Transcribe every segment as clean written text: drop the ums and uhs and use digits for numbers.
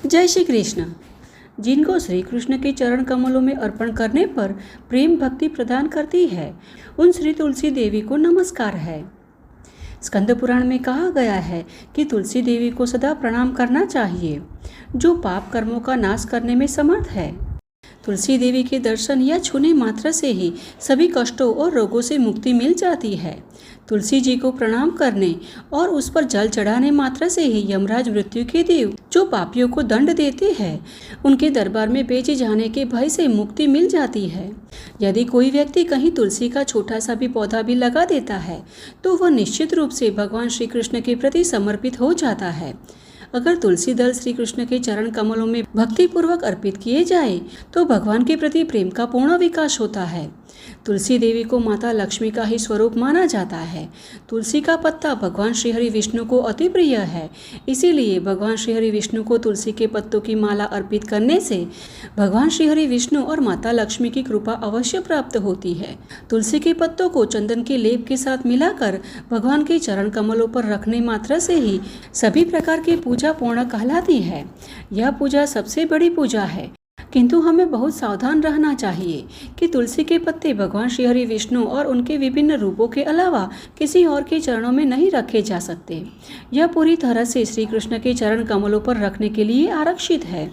जय श्री कृष्ण। जिनको श्री कृष्ण के चरण कमलों में अर्पण करने पर प्रेम भक्ति प्रदान करती है, उन श्री तुलसी देवी को नमस्कार है। स्कंद पुराण में कहा गया है कि तुलसी देवी को सदा प्रणाम करना चाहिए, जो पाप कर्मों का नाश करने में समर्थ है। तुलसी देवी के दर्शन या छूने मात्र से ही सभी कष्टों और रोगों से मुक्ति मिल जाती है। तुलसी जी को प्रणाम करने और उस पर जल चढ़ाने मात्र से ही यमराज मृत्यु के देव, जो पापियों को दंड देते हैं, उनके दरबार में बेचे जाने के भय से मुक्ति मिल जाती है। यदि कोई व्यक्ति कहीं तुलसी का छोटा सा भी पौधा भी लगा देता है, तो वह निश्चित रूप से भगवान श्री कृष्ण के प्रति समर्पित हो जाता है। अगर तुलसी दल श्री कृष्ण के चरण कमलों में भक्ति पूर्वक अर्पित किए जाए, तो भगवान के प्रति प्रेम का पूर्ण विकास होता है। तुलसी देवी को माता लक्ष्मी का ही स्वरूप माना जाता है। तुलसी का पत्ता भगवान श्री हरि विष्णु को अति प्रिय है, इसीलिए भगवान श्री हरि विष्णु को तुलसी के पत्तों की माला अर्पित करने से भगवान श्री हरि विष्णु और माता लक्ष्मी की कृपा अवश्य प्राप्त होती है। तुलसी के पत्तों को चंदन के लेप के साथ मिलाकर भगवान के चरण कमलों पर रखने मात्र से ही सभी प्रकार की पूजा पूर्ण कहलाती है। यह पूजा सबसे बड़ी पूजा है, किंतु हमें बहुत सावधान रहना चाहिए कि तुलसी के पत्ते भगवान श्री हरि विष्णु और उनके विभिन्न रूपों के अलावा किसी और के चरणों में नहीं रखे जा सकते। यह पूरी तरह से श्री कृष्ण के चरण कमलों पर रखने के लिए आरक्षित है।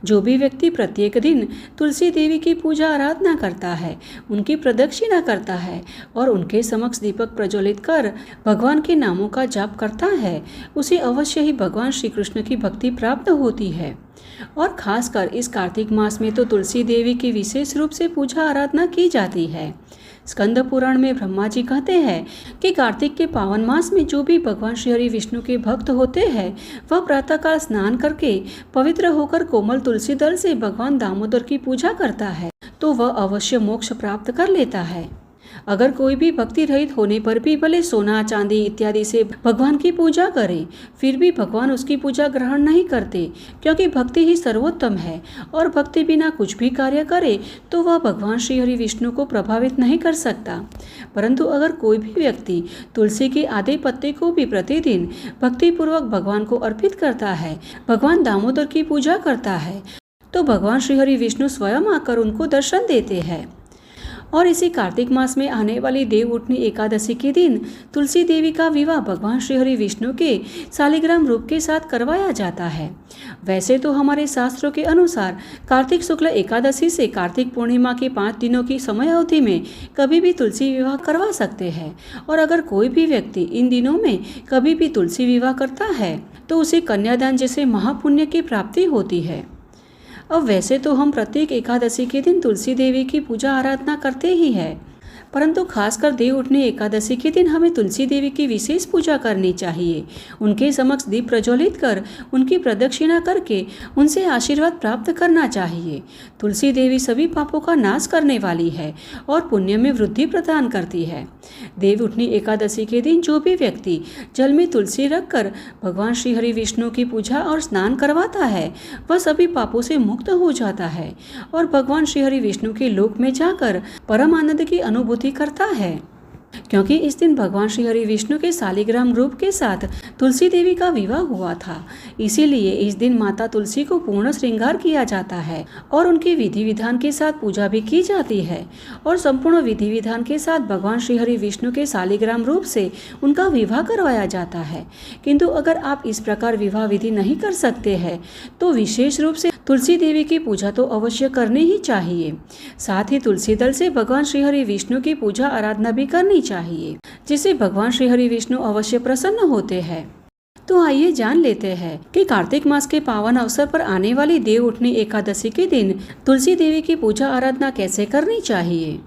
जो भी व्यक्ति प्रत्येक दिन तुलसी देवी की पूजा आराधना करता है, उनकी प्रदक्षिणा करता है और उनके समक्ष दीपक प्रज्वलित कर भगवान के नामों का जाप करता है, उसे अवश्य ही भगवान श्री कृष्ण की भक्ति प्राप्त होती है। और खासकर इस कार्तिक मास में तो तुलसी देवी की विशेष रूप से पूजा आराधना की जाती है। स्कंद पुराण में ब्रह्मा जी कहते हैं कि कार्तिक के पावन मास में जो भी भगवान श्री हरि विष्णु के भक्त होते हैं, वह प्रातःकाल स्नान करके पवित्र होकर कोमल तुलसी दल से भगवान दामोदर की पूजा करता है, तो वह अवश्य मोक्ष प्राप्त कर लेता है। अगर कोई भी भक्ति रहित होने पर भी भले सोना चांदी इत्यादि से भगवान की पूजा करे, फिर भी भगवान उसकी पूजा ग्रहण नहीं करते, क्योंकि भक्ति ही सर्वोत्तम है और भक्ति बिना कुछ भी कार्य करे तो वह भगवान श्री हरि विष्णु को प्रभावित नहीं कर सकता। परंतु अगर कोई भी व्यक्ति तुलसी के आधे पत्ते को भी प्रतिदिन भक्तिपूर्वक भगवान को अर्पित करता है, भगवान दामोदर की पूजा करता है, तो भगवान श्री हरि विष्णु स्वयं आकर उनको दर्शन देते हैं। और इसी कार्तिक मास में आने वाली देव उठनी एकादशी के दिन तुलसी देवी का विवाह भगवान श्री हरि विष्णु के शालिग्राम रूप के साथ करवाया जाता है। वैसे तो हमारे शास्त्रों के अनुसार कार्तिक शुक्ल एकादशी से कार्तिक पूर्णिमा के 5 दिनों की समय अवधि में कभी भी तुलसी विवाह करवा सकते हैं, और अगर कोई भी व्यक्ति इन दिनों में कभी भी तुलसी विवाह करता है तो उसे कन्यादान जैसे महापुण्य की प्राप्ति होती है। अब वैसे तो हम प्रत्येक एकादशी के दिन तुलसी देवी की पूजा आराधना करते ही हैं, परंतु खासकर देव उठनी एकादशी के दिन हमें तुलसी देवी की विशेष पूजा करनी चाहिए। उनके समक्ष दीप प्रज्वलित कर उनकी प्रदक्षिणा करके उनसे आशीर्वाद प्राप्त करना चाहिए। तुलसी देवी सभी पापों का नाश करने वाली है और पुण्य में वृद्धि प्रदान करती है। देव उठनी एकादशी के दिन जो भी व्यक्ति जल में तुलसी रखकर भगवान श्री हरि विष्णु की पूजा और स्नान करवाता है, वह सभी पापों से मुक्त हो जाता है और भगवान श्री हरि विष्णु के लोक में जाकर परम आनंद की अनुभूति करता है। क्योंकि इस दिन भगवान श्री हरि विष्णु के शालिग्राम रूप के साथ तुलसी देवी का विवाह हुआ था, इसीलिए इस दिन माता तुलसी को पूर्ण श्रृंगार किया जाता है और उनके विधि विधान के साथ पूजा भी की जाती है और संपूर्ण विधि विधान के साथ भगवान श्री हरि विष्णु के शालिग्राम रूप से उनका विवाह करवाया जाता है। किंतु अगर आप इस प्रकार विवाह विधि नहीं कर सकते हैं, तो विशेष रूप से तुलसी देवी की पूजा तो अवश्य करनी ही चाहिए। साथ ही तुलसी दल से भगवान श्री हरि विष्णु की पूजा आराधना भी करनी चाहिए, जिससे भगवान श्री हरि विष्णु अवश्य प्रसन्न होते हैं। तो आइए जान लेते हैं कि कार्तिक मास के पावन अवसर पर आने वाली देव उठनी एकादशी के दिन तुलसी देवी की पूजा आराधना कैसे करनी चाहिए।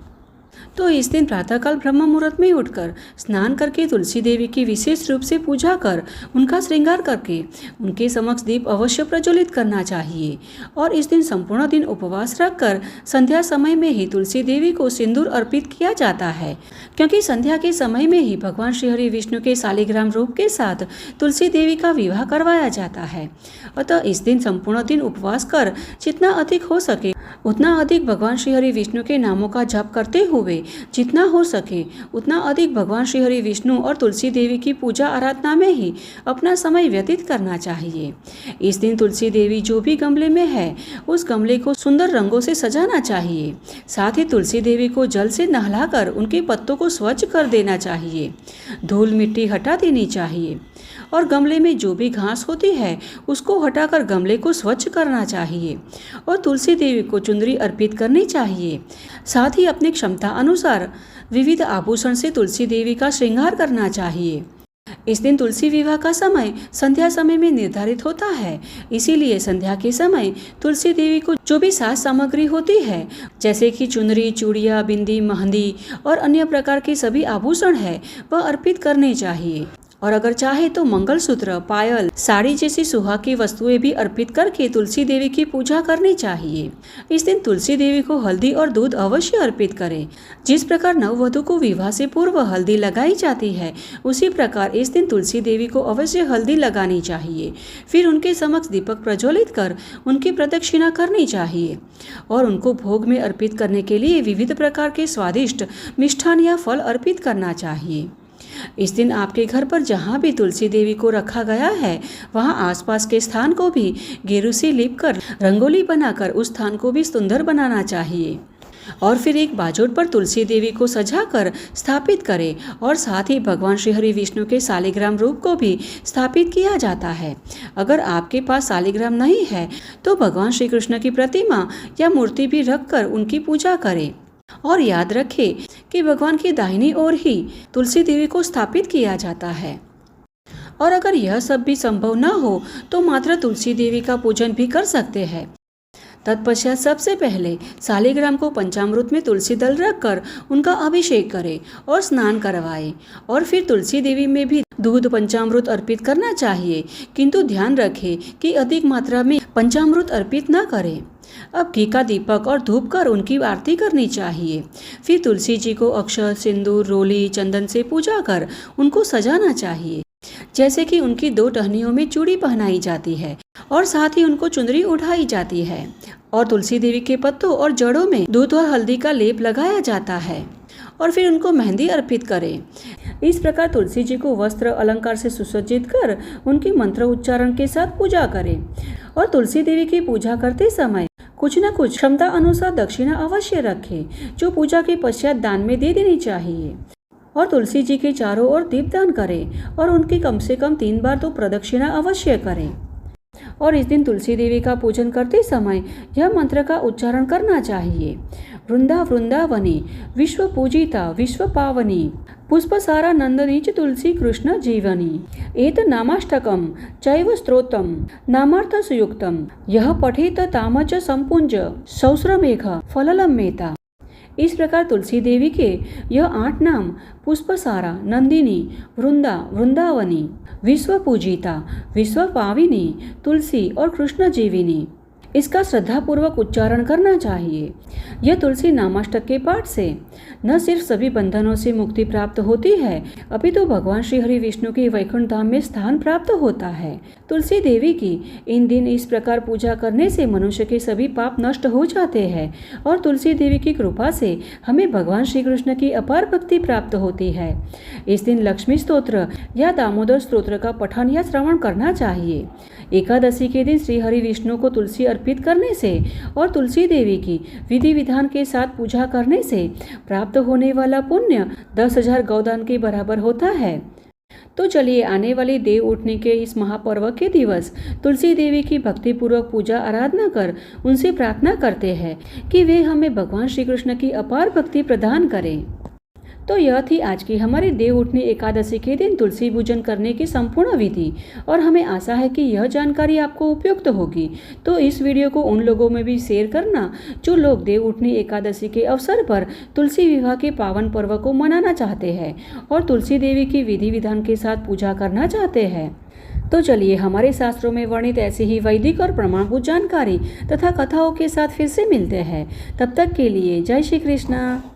तो इस दिन प्रातःकाल ब्रह्म मुहूर्त में उठकर स्नान करके तुलसी देवी की विशेष रूप से पूजा कर उनका श्रृंगार करके उनके समक्ष दीप अवश्य प्रज्वलित करना चाहिए। और इस दिन संपूर्ण दिन उपवास रखकर संध्या समय में ही तुलसी देवी को सिंदूर अर्पित किया जाता है, क्योंकि संध्या के समय में ही भगवान श्री हरि विष्णु के शालिग्राम रूप के साथ तुलसी देवी का विवाह करवाया जाता है। अतः इस दिन संपूर्ण दिन उपवास कर जितना अधिक हो सके उतना अधिक भगवान श्री हरि विष्णु के नामों का जप करते हुए जितना हो सके उतना अधिक भगवान श्री हरि विष्णु और तुलसी देवी की पूजा आराधना में ही अपना समय व्यतीत करना चाहिए। इस दिन तुलसी देवी जो भी गमले में है उस गमले को सुंदर रंगों से सजाना चाहिए। साथ ही तुलसी देवी को जल से नहलाकर उनके पत्तों को स्वच्छ कर देना चाहिए। धूल मिट्टी हटा देनी चाहिए और गमले में जो भी घास होती है उसको हटाकर गमले को स्वच्छ करना चाहिए और तुलसी देवी को चुनरी अर्पित करनी चाहिए। साथ ही अपनी क्षमता अनुसार विविध आभूषण से तुलसी देवी का श्रृंगार करना चाहिए। इस दिन तुलसी विवाह का समय संध्या समय में निर्धारित होता है, इसीलिए संध्या के समय तुलसी देवी को जो भी साज सामग्री होती है जैसे कि चुनरी, चूड़िया, बिंदी, मेहंदी और अन्य प्रकार के सभी आभूषण है वह अर्पित करने चाहिए। और अगर चाहे तो मंगलसूत्र, पायल, साड़ी जैसी सुहाग की वस्तुएं भी अर्पित करके तुलसी देवी की पूजा करनी चाहिए। इस दिन तुलसी देवी को हल्दी और दूध अवश्य अर्पित करें। जिस प्रकार नववधू को विवाह से पूर्व हल्दी लगाई जाती है उसी प्रकार इस दिन तुलसी देवी को अवश्य हल्दी लगानी चाहिए। फिर उनके समक्ष दीपक प्रज्वलित कर उनकी प्रदक्षिणा करनी चाहिए और उनको भोग में अर्पित करने के लिए विविध प्रकार के स्वादिष्ट मिष्ठान या फल अर्पित करना चाहिए। इस दिन आपके घर पर जहाँ भी तुलसी देवी को रखा गया है वहाँ आसपास के स्थान को भी गेरू से लीपकर रंगोली बनाकर उस स्थान को भी सुंदर बनाना चाहिए और फिर एक बाजोट पर तुलसी देवी को सजाकर स्थापित करें और साथ ही भगवान श्री हरि विष्णु के शालिग्राम रूप को भी स्थापित किया जाता है। अगर आपके पास शालिग्राम नहीं है तो भगवान श्री कृष्ण की प्रतिमा या मूर्ति भी रखकर उनकी पूजा करें और याद रखें कि भगवान की दाहिनी ओर ही तुलसी देवी को स्थापित किया जाता है। और अगर यह सब भी संभव न हो तो मात्र तुलसी देवी का पूजन भी कर सकते हैं। तत्पश्चात सबसे पहले शालिग्राम को पंचामृत में तुलसी दल रखकर उनका अभिषेक करें और स्नान करवाएं और फिर तुलसी देवी में भी दूध पंचामृत अर्पित करना चाहिए, किंतु ध्यान रखें कि अधिक मात्रा में पंचामृत अर्पित न करें। अब घी का दीपक और धूप कर उनकी आरती करनी चाहिए। फिर तुलसी जी को अक्षत, सिंदूर, रोली, चंदन से पूजा कर उनको सजाना चाहिए, जैसे कि उनकी 2 टहनियों में चूड़ी पहनाई जाती है और साथ ही उनको चुनरी उठाई जाती है और तुलसी देवी के पत्तों और जड़ों में दूध और हल्दी का लेप लगाया जाता है और फिर उनको मेहंदी अर्पित करें। इस प्रकार तुलसी जी को वस्त्र अलंकार से सुसज्जित कर उनकी मंत्र उच्चारण के साथ पूजा करें और तुलसी देवी की पूजा करते समय कुछ न कुछ क्षमता अनुसार दक्षिणा अवश्य रखें जो पूजा के पश्चात दान में दे देनी चाहिए और तुलसी जी के चारों ओर दीपदान करें और उनकी कम से कम 3 बार तो प्रदक्षिणा अवश्य करें। और इस दिन तुलसी देवी का पूजन करते समय यह मंत्र का उच्चारण करना चाहिए। वृंदा वृंदावनी विश्व पूजिता विश्व पावनी पुष्पसारा नंदनी च तुलसी कृष्ण जीवनी एत नामाष्टकम चैव स्तोत्रम नामार्थ सुयुक्तम यह पठेत ताम च संपुंज सौस्रमेघ फललम मेता। इस प्रकार तुलसी देवी के यह 8 नाम पुष्पसारा, नंदिनी, वृंदा, वृंदावनी, विश्व पूजिता, विश्व पाविनी, तुलसी और कृष्ण जीविनी, इसका श्रद्धापूर्वक उच्चारण करना चाहिए। यह तुलसी नामाष्टक के पाठ से न सिर्फ सभी बंधनों से मुक्ति प्राप्त होती है अपितु भगवान श्री हरि विष्णु के वैकुंठ धाम में स्थान प्राप्त होता है। तुलसी देवी की इन दिन इस प्रकार पूजा करने से मनुष्य के सभी पाप नष्ट हो जाते हैं और तुलसी देवी की कृपा से हमें भगवान श्री कृष्ण की अपार भक्ति प्राप्त होती है। इस दिन लक्ष्मी स्तोत्र या दामोदर स्तोत्र का पठन या श्रवण करना चाहिए। एकादशी के दिन श्री हरि विष्णु को तुलसी अर्पित करने से और तुलसी देवी की विधि विधान के साथ पूजा करने से प्राप्त होने वाला पुण्य 10,000 गौदान के बराबर होता है। तो चलिए आने वाली देव उठने के इस महापर्व के दिवस तुलसी देवी की भक्तिपूर्वक पूजा आराधना कर उनसे प्रार्थना करते हैं कि वे हमें भगवान श्री कृष्ण की अपार भक्ति प्रदान करें। तो यह थी आज की हमारी देव उठनी एकादशी के दिन तुलसी पूजन करने की संपूर्ण विधि और हमें आशा है कि यह जानकारी आपको उपयुक्त होगी। तो इस वीडियो को उन लोगों में भी शेयर करना जो लोग देव उठनी एकादशी के अवसर पर तुलसी विवाह के पावन पर्व को मनाना चाहते हैं और तुलसी देवी की विधि विधान के साथ पूजा करना चाहते हैं। तो चलिए हमारे शास्त्रों में वर्णित ऐसी ही वैदिक और प्रमाणभूत जानकारी तथा कथाओं के साथ फिर से मिलते हैं। तब तक के लिए जय श्री कृष्ण।